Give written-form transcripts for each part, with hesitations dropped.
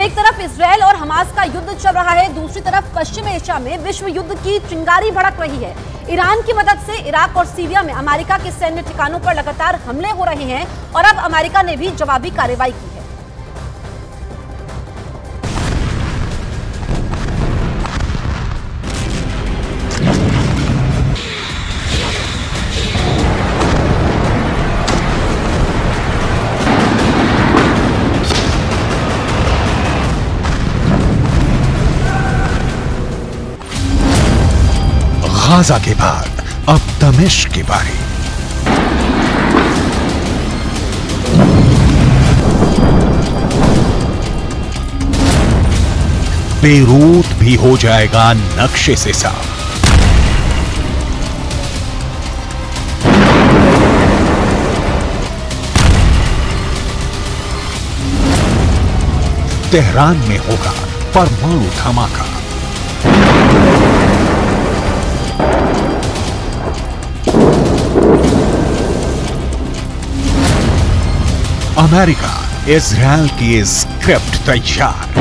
एक तरफ इजरायल और हमास का युद्ध चल रहा है, दूसरी तरफ पश्चिम एशिया में विश्व युद्ध की चिंगारी भड़क रही है। ईरान की मदद से इराक और सीरिया में अमेरिका के सैन्य ठिकानों पर लगातार हमले हो रहे हैं और अब अमेरिका ने भी जवाबी कार्रवाई की है। गाजा के बाद अब दमिश्क की बारी। बेरूत भी हो जाएगा नक्शे से साफ। तेहरान में होगा परमाणु धमाका। अमेरिका इजरायल की स्क्रिप्ट तैयार।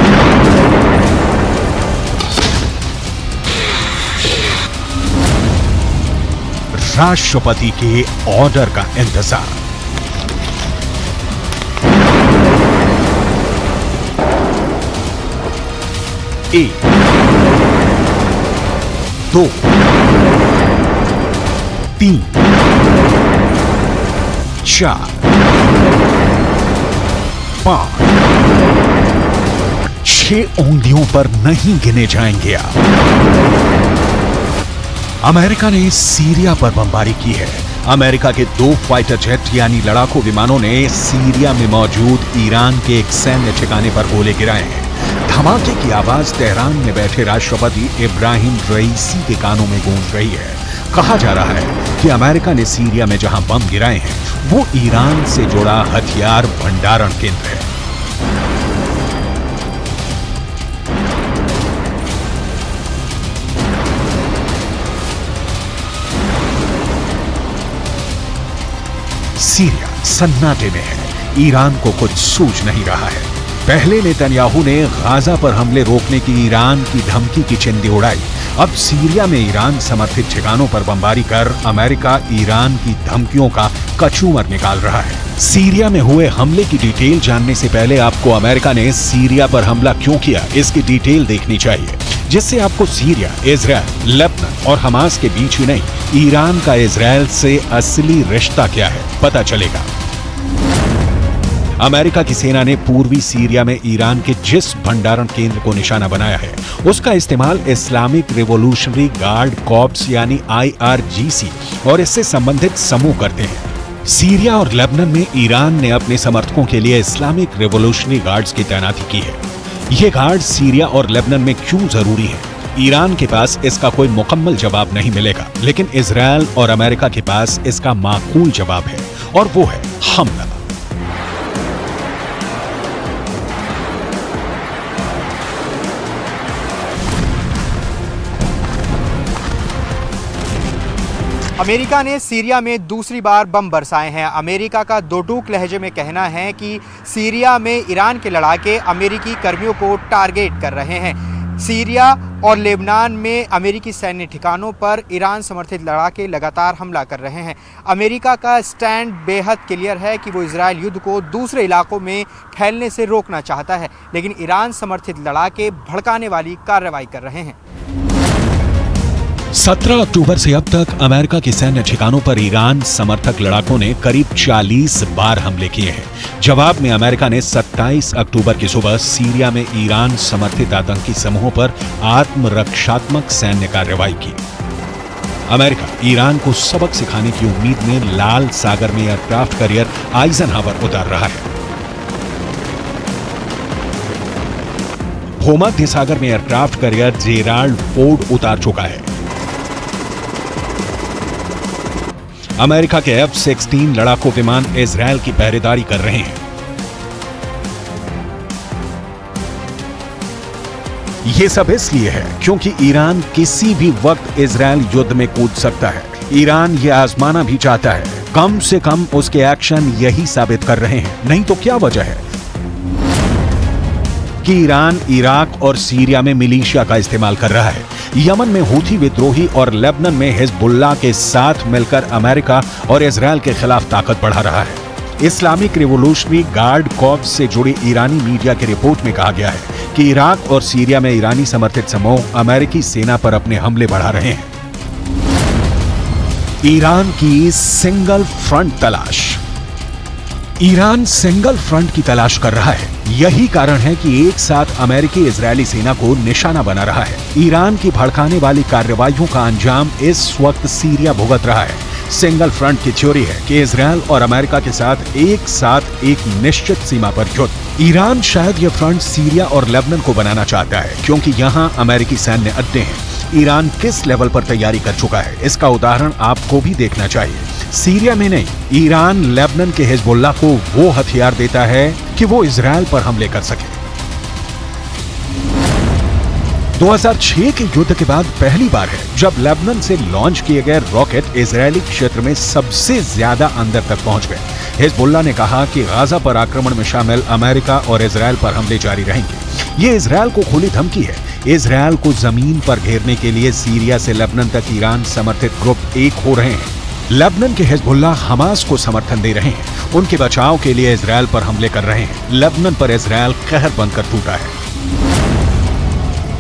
राष्ट्रपति के ऑर्डर का इंतजार। एक, दो, तीन, चार, 6 उंगलियों पर नहीं गिने जाएंगे आप। अमेरिका ने सीरिया पर बमबारी की है। अमेरिका के 2 फाइटर जेट यानी लड़ाकू विमानों ने सीरिया में मौजूद ईरान के एक सैन्य ठिकाने पर गोले गिराए हैं। धमाके की आवाज तेहरान में बैठे राष्ट्रपति इब्राहिम रईसी के कानों में गूंज रही है। कहा जा रहा है कि अमेरिका ने सीरिया में जहां बम गिराए हैं वो ईरान से जुड़ा हथियार भंडारण केंद्र है। सीरिया सन्नाटे में है। ईरान को कुछ सूझ नहीं रहा है। पहले नेतन्याहू ने गाजा पर हमले रोकने की ईरान की धमकी की चिंदी उड़ाई। अब सीरिया में ईरान समर्थित ठिकानों पर बमबारी कर अमेरिका ईरान की धमकियों का कचूमर निकाल रहा है। सीरिया में हुए हमले की डिटेल जानने से पहले आपको अमेरिका ने सीरिया पर हमला क्यों किया इसकी डिटेल देखनी चाहिए, जिससे आपको सीरिया, इजरायल, लेबनान और हमास के बीच ही नहीं, ईरान का इजरायल से असली रिश्ता क्या है पता चलेगा। अमेरिका की सेना ने पूर्वी सीरिया में ईरान के जिस भंडारण केंद्र को निशाना बनाया है उसका इस्तेमाल इस्लामिक रिवॉल्यूशनरी गार्ड कॉर्प्स यानी IRGC और इससे संबंधित समूह करते हैं। सीरिया और लेबनान में ईरान ने अपने समर्थकों के लिए इस्लामिक रिवॉल्यूशनरी गार्ड्स की तैनाती की है। ये गार्ड सीरिया और लेबनान में क्यों जरूरी है, ईरान के पास इसका कोई मुकम्मल जवाब नहीं मिलेगा, लेकिन इजरायल और अमेरिका के पास इसका माकूल जवाब है और वो है हमला। अमेरिका ने सीरिया में दूसरी बार बम बरसाए हैं। अमेरिका का दो टूक लहजे में कहना है कि सीरिया में ईरान के लड़ाके अमेरिकी कर्मियों को टारगेट कर रहे हैं। सीरिया और लेबनान में अमेरिकी सैन्य ठिकानों पर ईरान समर्थित लड़ाके लगातार हमला कर रहे हैं। अमेरिका का स्टैंड बेहद क्लियर है कि वो इजरायल युद्ध को दूसरे इलाकों में फैलने से रोकना चाहता है, लेकिन ईरान समर्थित लड़ाके भड़काने वाली कार्रवाई कर रहे हैं। 17 अक्टूबर से अब तक अमेरिका के सैन्य ठिकानों पर ईरान समर्थक लड़ाकों ने करीब 40 बार हमले किए हैं। जवाब में अमेरिका ने 27 अक्टूबर की सुबह सीरिया में ईरान समर्थित आतंकी समूहों पर आत्मरक्षात्मक सैन्य कार्रवाई की। अमेरिका ईरान को सबक सिखाने की उम्मीद में लाल सागर में एयरक्राफ्ट कैरियर आइजनहावर उतार रहा है। भूमध्य सागर में एयरक्राफ्ट कैरियर जेराल्ड फोर्ड उतार चुका है। अमेरिका के F-16 लड़ाकू विमान इजरायल की पहरेदारी कर रहे हैं। यह सब इसलिए है क्योंकि ईरान किसी भी वक्त इजरायल युद्ध में कूद सकता है। ईरान यह आजमाना भी चाहता है, कम से कम उसके एक्शन यही साबित कर रहे हैं, नहीं तो क्या वजह है कि ईरान इराक और सीरिया में मिलिशिया का इस्तेमाल कर रहा है। यमन में हूथी विद्रोही और लेबनान में हिजबुल्लाह के साथ मिलकर अमेरिका और इजराइल के खिलाफ ताकत बढ़ा रहा है। इस्लामिक रिवोल्यूशनरी गार्ड कॉर्प्स से जुड़ी ईरानी मीडिया की रिपोर्ट में कहा गया है कि इराक और सीरिया में ईरानी समर्थित समूह अमेरिकी सेना पर अपने हमले बढ़ा रहे हैं। ईरान की सिंगल फ्रंट तलाश। ईरान सिंगल फ्रंट की तलाश कर रहा है। यही कारण है कि एक साथ अमेरिकी इजरायली सेना को निशाना बना रहा है। ईरान की भड़काने वाली कार्रवाइयों का अंजाम इस वक्त सीरिया भुगत रहा है। सिंगल फ्रंट की थ्योरी है कि इजरायल और अमेरिका के साथ एक निश्चित सीमा पर युद्ध। ईरान शायद यह फ्रंट सीरिया और लेबनान को बनाना चाहता है क्योंकि यहाँ अमेरिकी सैन्य अड्डे हैं। ईरान किस लेवल पर तैयारी कर चुका है इसका उदाहरण आपको भी देखना चाहिए। सीरिया में नहीं, ईरान लेबनान के हिजबुल्लाह को वो हथियार देता है कि वो इजरायल पर हमले कर सके। 2006 के युद्ध के बाद पहली बार है जब लेबनान से लॉन्च किए गए रॉकेट इजरायली क्षेत्र में सबसे ज्यादा अंदर तक पहुंच गए। हिजबुल्लाह ने कहा कि गाजा पर आक्रमण में शामिल अमेरिका और इजरायल पर हमले जारी रहेंगे। ये इजरायल को खुली धमकी है। इजरायल को जमीन पर घेरने के लिए सीरिया से लेबनान तक ईरान समर्थित ग्रुप एक हो रहे हैं। लेबनान के हिजबुल्लाह हमास को समर्थन दे रहे हैं। उनके बचाव के लिए इजरायल पर हमले कर रहे हैं। लेबनान पर इजरायल कहर बनकर टूटा है।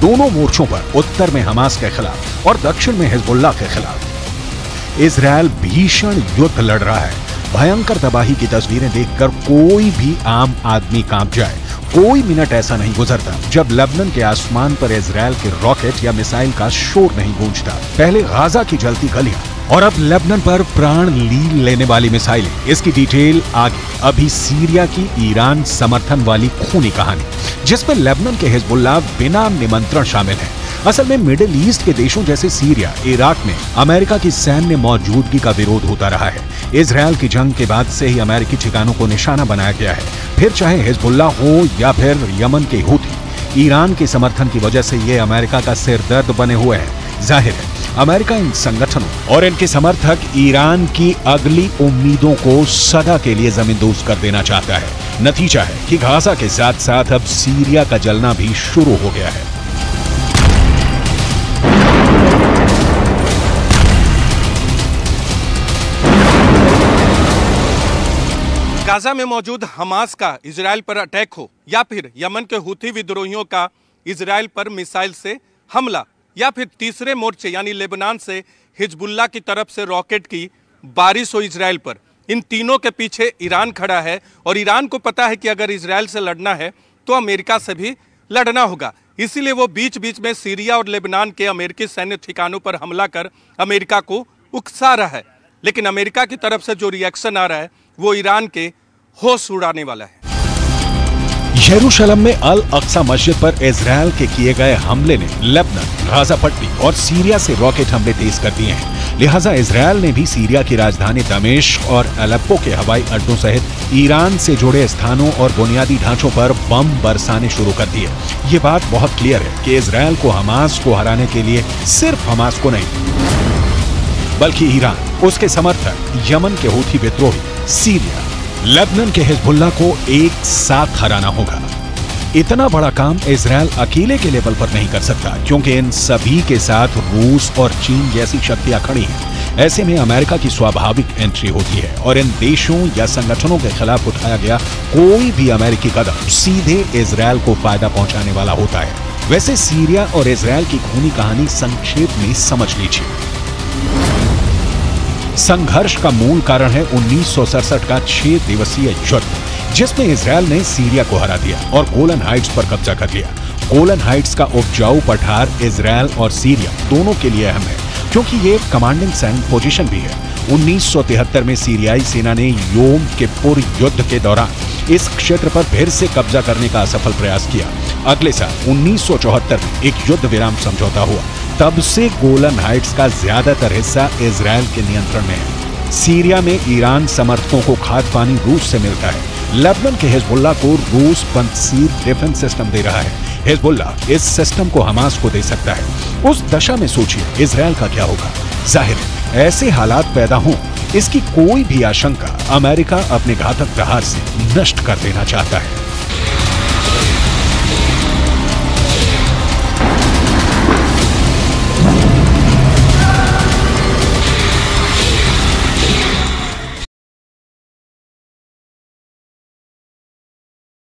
दोनों मोर्चों पर, उत्तर में हमास के खिलाफ और दक्षिण में हिजबुल्लाह के खिलाफ, इजरायल भीषण युद्ध लड़ रहा है। भयंकर तबाही की तस्वीरें देखकर कोई भी आम आदमी कांप जाए। कोई मिनट ऐसा नहीं गुजरता जब लेबनान के आसमान पर इजरायल के रॉकेट या मिसाइल का शोर नहीं गूंजता। पहले गाजा की जलती गलियां और अब लेबनान पर प्राण लील लेने वाली मिसाइलें। इसकी डिटेल आगे। अभी सीरिया की ईरान समर्थन वाली खूनी कहानी जिसमें लेबनान के हिजबुल्लाह बिना निमंत्रण शामिल है। असल में मिडिल ईस्ट के देशों जैसे सीरिया, इराक में अमेरिका की सैन्य मौजूदगी का विरोध होता रहा है। इजरायल की जंग के बाद से ही अमेरिकी ठिकानों को निशाना बनाया गया है, फिर चाहे हिजबुल्लाह हो या फिर यमन के हूथी। ईरान के समर्थन की वजह से ये अमेरिका का सिरदर्द बने हुए हैं। जाहिर है अमेरिका इन संगठनों और इनके समर्थक ईरान की अगली उम्मीदों को सदा के लिए जमींदोज कर देना चाहता है। नतीजा है कि गाजा के साथ साथ अब सीरिया का जलना भी शुरू हो गया है। गाजा में मौजूद हमास का इजरायल पर अटैक हो या फिर यमन के हूथी विद्रोहियों का इजरायल पर मिसाइल से हमला या फिर तीसरे मोर्चे यानी लेबनान से हिजबुल्लाह की तरफ से रॉकेट की बारिश हो इजरायल पर, इन तीनों के पीछे ईरान खड़ा है और ईरान को पता है कि अगर इजरायल से लड़ना है तो अमेरिका से भी लड़ना होगा। इसीलिए वो बीच बीच में सीरिया और लेबनान के अमेरिकी सैन्य ठिकानों पर हमला कर अमेरिका को उकसा रहा है। लेकिन अमेरिका की तरफ से जो रिएक्शन आ रहा है वो ईरान के होश उड़ाने वाला है। यरूशलेम में अल अक्सा मस्जिद पर इजरायल के किए गए हमले ने लेबनान, गाजा पट्टी और सीरिया से रॉकेट हमले तेज कर दिए हैं। लिहाजा इजरायल ने भी सीरिया की राजधानी दमिश्क और अलेप्पो के हवाई अड्डों सहित ईरान से जुड़े स्थानों और बुनियादी ढांचों पर बम बरसाने शुरू कर दिए। ये बात बहुत क्लियर है कि इजरायल को हमास को हराने के लिए सिर्फ हमास को नहीं बल्कि ईरान, उसके समर्थक, यमन के हूथी विद्रोही, सीरिया, लेबनान के हिजबुल्लाह को एक साथ हराना होगा। इतना बड़ा काम इजरायल अकेले के लेवल पर नहीं कर सकता क्योंकि इन सभी के साथ रूस और चीन जैसी शक्तियां खड़ी हैं। ऐसे में अमेरिका की स्वाभाविक एंट्री होती है और इन देशों या संगठनों के खिलाफ उठाया गया कोई भी अमेरिकी कदम सीधे इजरायल को फायदा पहुंचाने वाला होता है। वैसे सीरिया और इजरायल की खूनी कहानी संक्षेप में समझ लीजिए। संघर्ष का मूल कारण है 1967 का 6 दिवसीय युद्ध जिसमें इजरायल ने सीरिया को हरा दिया और गोलन हाइट्स पर कब्जा कर लिया। गोलन हाइट्स का उपजाऊ पठार इजरायल और सीरिया दोनों के लिए अहम है क्योंकि ये कमांडिंग सेंट पोजीशन भी है। 1973 में सीरियाई सेना ने योम किप्पुर युद्ध के दौरान इस क्षेत्र पर फिर से कब्जा करने का असफल प्रयास किया। अगले साल 1974 में एक युद्ध विराम समझौता हुआ। तब से गोलन हाइट्स का ज्यादातर हिस्सा इजरायल के नियंत्रण में है। सीरिया में ईरान समर्थकों को खाद्य पानी रूस से मिलता है। लेबनान के हिजबुल्लाह को रूस पंसीर डिफेंस सिस्टम दे रहा है। हिजबुल्लाह इस सिस्टम को हमास को दे सकता है। उस दशा में सोचिए इजरायल का क्या होगा। जाहिर है ऐसे हालात पैदा हों इसकी कोई भी आशंका अमेरिका अपने घातक प्रहार से नष्ट कर देना चाहता है।